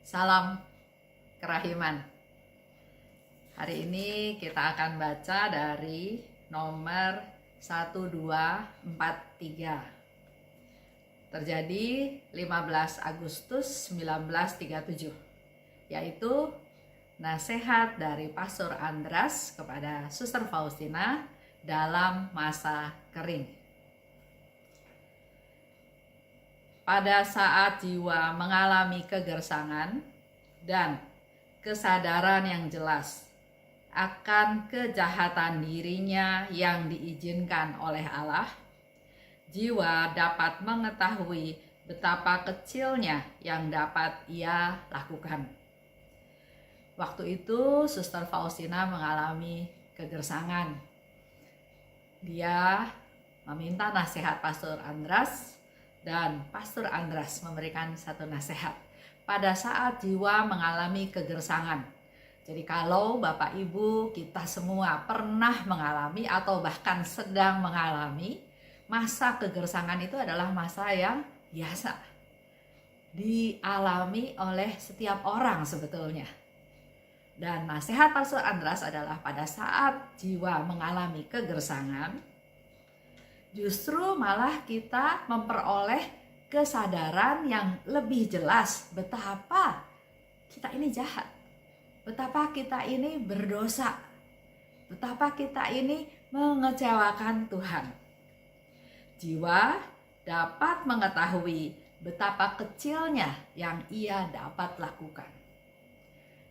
Salam kerahiman. Hari ini kita akan baca dari nomor 1243. Terjadi 15 Agustus 1937, yaitu nasihat dari Pastor Andras kepada Suster Faustina dalam masa kering. Pada saat jiwa mengalami kegersangan dan kesadaran yang jelas akan kejahatan dirinya yang diizinkan oleh Allah, jiwa dapat mengetahui betapa kecilnya yang dapat ia lakukan. Waktu itu Suster Faustina mengalami kegersangan. Dia meminta nasihat Pastor Andras, dan Pastor Andras memberikan satu nasihat pada saat jiwa mengalami kegersangan. Jadi kalau Bapak Ibu kita semua pernah mengalami atau bahkan sedang mengalami masa kegersangan, itu adalah masa yang biasa dialami oleh setiap orang sebetulnya. Dan nasihat Pastor Andras adalah pada saat jiwa mengalami kegersangan, justru malah kita memperoleh kesadaran yang lebih jelas betapa kita ini jahat, betapa kita ini berdosa, betapa kita ini mengecewakan Tuhan. Jiwa dapat mengetahui betapa kecilnya yang ia dapat lakukan.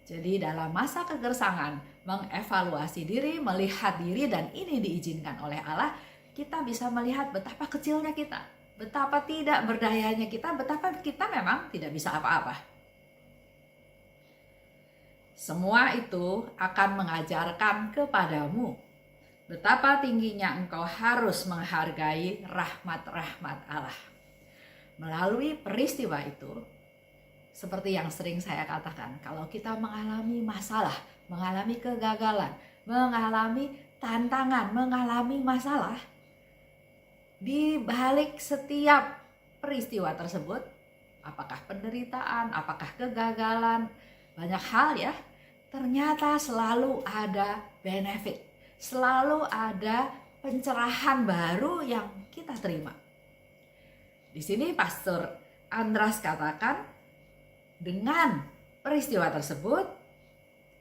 Jadi dalam masa kegersangan, mengevaluasi diri, melihat diri, dan ini diizinkan oleh Allah, kita bisa melihat betapa kecilnya kita, betapa tidak berdayanya kita, betapa kita memang tidak bisa apa-apa. Semua itu akan mengajarkan kepadamu betapa tingginya engkau harus menghargai rahmat-rahmat Allah. Melalui peristiwa itu, seperti yang sering saya katakan, kalau kita mengalami masalah, mengalami kegagalan, mengalami tantangan, mengalami masalah, di balik setiap peristiwa tersebut, apakah penderitaan, apakah kegagalan, banyak hal ya, ternyata selalu ada benefit, selalu ada pencerahan baru yang kita terima. Di sini Pastor Andras katakan, dengan peristiwa tersebut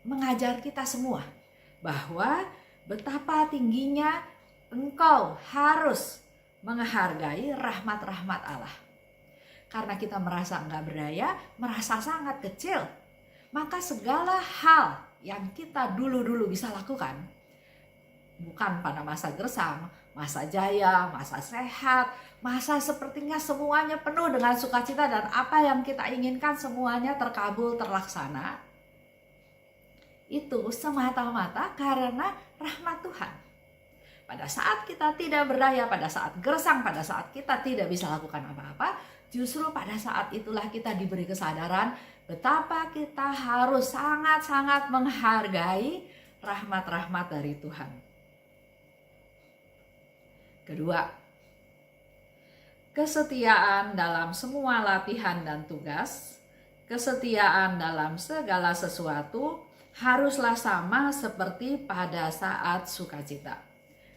mengajar kita semua bahwa betapa tingginya engkau harus menghargai rahmat-rahmat Allah. Karena kita merasa enggak berdaya, merasa sangat kecil, maka segala hal yang kita dulu-dulu bisa lakukan, bukan pada masa gersang, masa jaya, masa sehat, masa sepertinya semuanya penuh dengan sukacita dan apa yang kita inginkan semuanya terkabul, terlaksana, itu semata-mata karena rahmat Tuhan. Pada saat kita tidak berdaya, pada saat gersang, pada saat kita tidak bisa lakukan apa-apa, justru pada saat itulah kita diberi kesadaran betapa kita harus sangat-sangat menghargai rahmat-rahmat dari Tuhan. Kedua, kesetiaan dalam semua latihan dan tugas, kesetiaan dalam segala sesuatu haruslah sama seperti pada saat sukacita.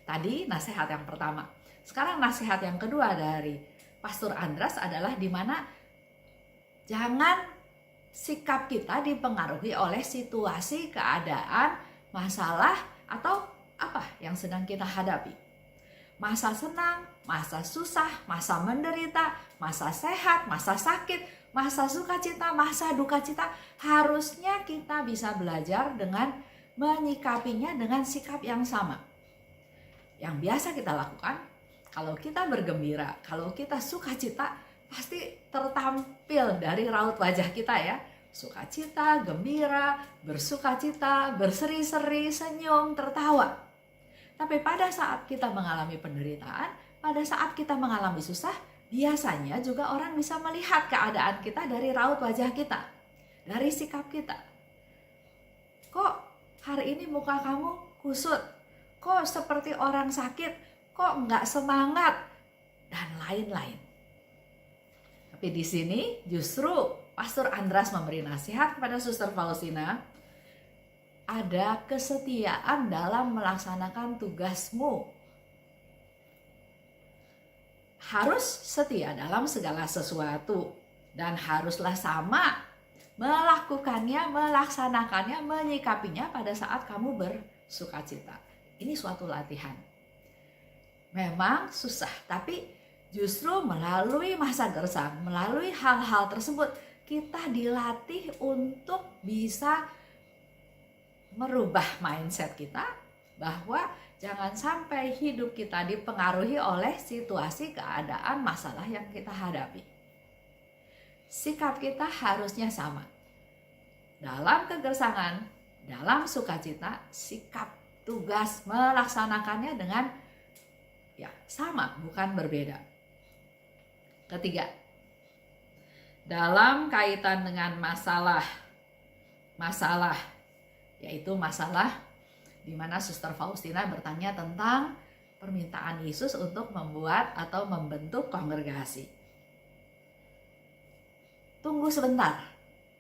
Tadi nasihat yang pertama. Sekarang nasihat yang kedua dari Pastor Andras adalah di mana jangan sikap kita dipengaruhi oleh situasi, keadaan, masalah, atau apa yang sedang kita hadapi. Masa senang, masa susah, masa menderita, masa sehat, masa sakit, masa sukacita, masa duka cita, harusnya kita bisa belajar dengan menyikapinya dengan sikap yang sama. Yang biasa kita lakukan, kalau kita bergembira, kalau kita sukacita, pasti tertampil dari raut wajah kita ya. Sukacita, gembira, bersukacita, berseri-seri, senyum, tertawa. Tapi pada saat kita mengalami penderitaan, pada saat kita mengalami susah, biasanya juga orang bisa melihat keadaan kita dari raut wajah kita, dari sikap kita. Kok hari ini muka kamu kusut? Kok seperti orang sakit? Kok nggak semangat? Dan lain-lain. Tapi di sini justru Pastor Andras memberi nasihat kepada Suster Faustina, ada kesetiaan dalam melaksanakan tugasmu. Harus setia dalam segala sesuatu dan haruslah sama melakukannya, melaksanakannya, menyikapinya pada saat kamu bersukacita. Ini suatu latihan. Memang susah, tapi justru melalui masa gersang, melalui hal-hal tersebut, kita dilatih untuk bisa merubah mindset kita bahwa jangan sampai hidup kita dipengaruhi oleh situasi, keadaan, masalah yang kita hadapi. Sikap kita harusnya sama. Dalam kegersangan, dalam sukacita, sikap tugas melaksanakannya dengan sama, bukan berbeda. Ketiga, dalam kaitan dengan masalah, yaitu masalah di mana Suster Faustina bertanya tentang permintaan Yesus untuk membuat atau membentuk kongregasi. Tunggu sebentar,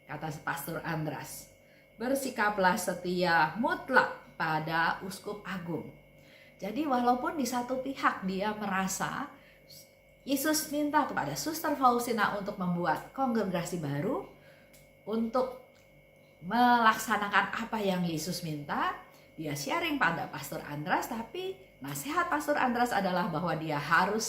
kata Pastor Andras. Bersikaplah setia mutlak pada Uskup Agung. Jadi walaupun di satu pihak dia merasa Yesus minta kepada Suster Faustina untuk membuat kongregasi baru, untuk melaksanakan apa yang Yesus minta, dia sharing pada Pastor Andras, tapi nasihat Pastor Andras adalah bahwa dia harus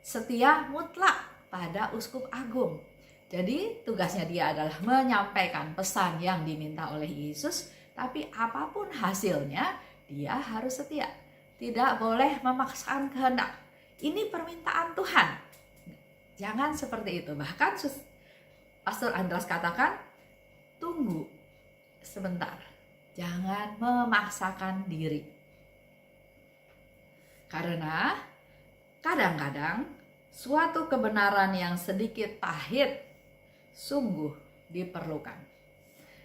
setia mutlak pada Uskup Agung. Jadi tugasnya dia adalah menyampaikan pesan yang diminta oleh Yesus, tapi apapun hasilnya dia harus setia. Tidak boleh memaksakan kehendak. Ini permintaan Tuhan. Jangan seperti itu. Bahkan Pastor Andras katakan, tunggu sebentar, jangan memaksakan diri. Karena kadang-kadang suatu kebenaran yang sedikit pahit sungguh diperlukan.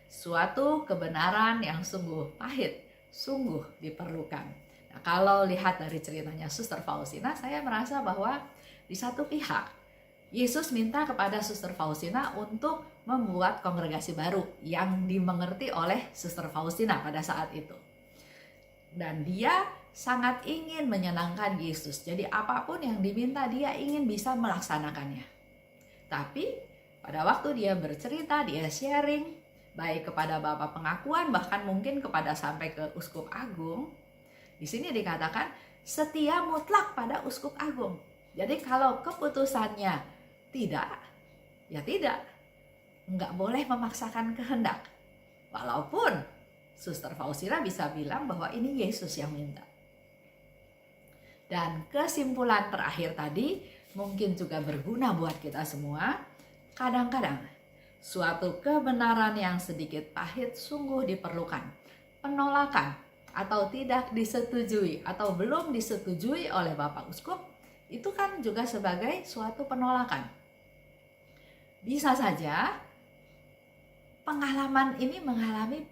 Suatu kebenaran yang sungguh pahit sungguh diperlukan. Nah, kalau lihat dari ceritanya Suster Faustina, saya merasa bahwa di satu pihak Yesus minta kepada Suster Faustina untuk membuat kongregasi baru yang dimengerti oleh Suster Faustina pada saat itu. Dan dia sangat ingin menyenangkan Yesus. Jadi apapun yang diminta dia ingin bisa melaksanakannya. Tapi pada waktu dia bercerita, dia sharing baik kepada Bapak Pengakuan, bahkan mungkin kepada sampai ke Uskup Agung. Di sini dikatakan setia mutlak pada Uskup Agung. Jadi kalau keputusannya tidak, ya tidak. Nggak boleh memaksakan kehendak. Walaupun Suster Faustina bisa bilang bahwa ini Yesus yang minta. Dan kesimpulan terakhir tadi mungkin juga berguna buat kita semua. Kadang-kadang suatu kebenaran yang sedikit pahit sungguh diperlukan. Penolakan atau tidak disetujui atau belum disetujui oleh Bapak Uskup, itu kan juga sebagai suatu penolakan. Bisa saja pengalaman ini mengalami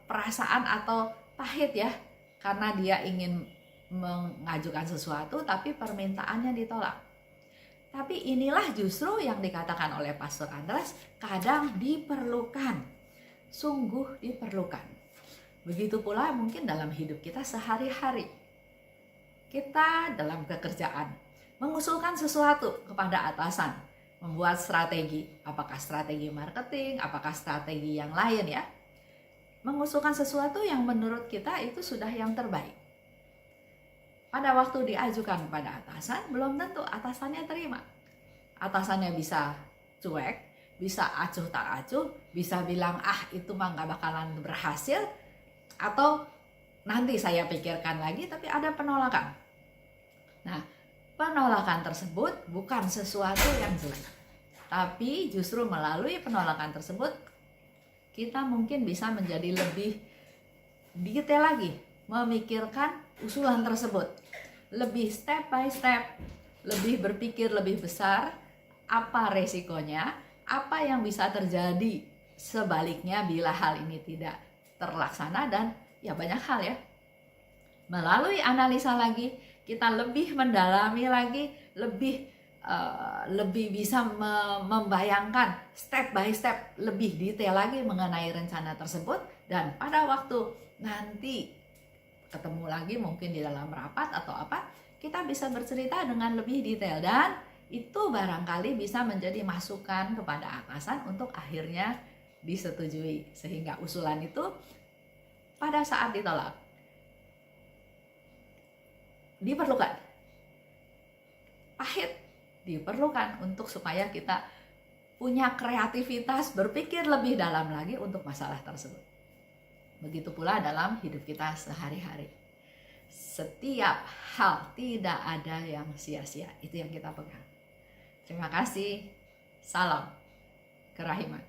perasaan atau pahit ya, karena dia ingin mengajukan sesuatu tapi permintaannya ditolak. Tapi inilah justru yang dikatakan oleh Pastor Andras, kadang diperlukan, sungguh diperlukan. Begitu pula mungkin dalam hidup kita sehari-hari. Kita dalam pekerjaan mengusulkan sesuatu kepada atasan, membuat strategi, apakah strategi marketing, apakah strategi yang lain ya. Mengusulkan sesuatu yang menurut kita itu sudah yang terbaik. Pada waktu diajukan kepada atasan, belum tentu atasannya terima. Atasannya bisa cuek, bisa acuh tak acuh, bisa bilang itu mah gak bakalan berhasil, atau nanti saya pikirkan lagi, tapi ada penolakan. Nah, penolakan tersebut bukan sesuatu yang jelek, tapi justru melalui penolakan tersebut kita mungkin bisa menjadi lebih detail lagi memikirkan usulan tersebut, lebih step by step, lebih berpikir lebih besar, apa resikonya, apa yang bisa terjadi sebaliknya bila hal ini tidak terlaksana, dan ya banyak hal ya. Melalui analisa lagi, kita lebih mendalami lagi, lebih lebih bisa membayangkan step by step lebih detail lagi mengenai rencana tersebut, dan pada waktu nanti ketemu lagi mungkin di dalam rapat atau apa, kita bisa bercerita dengan lebih detail, dan itu barangkali bisa menjadi masukan kepada atasan untuk akhirnya disetujui, sehingga usulan itu pada saat ditolak diperlukan, pahit diperlukan untuk supaya kita punya kreativitas berpikir lebih dalam lagi untuk masalah tersebut. Begitu pula dalam hidup kita sehari-hari. Setiap hal, tidak ada yang sia-sia. Itu yang kita pegang. Terima kasih. Salam kerahiman.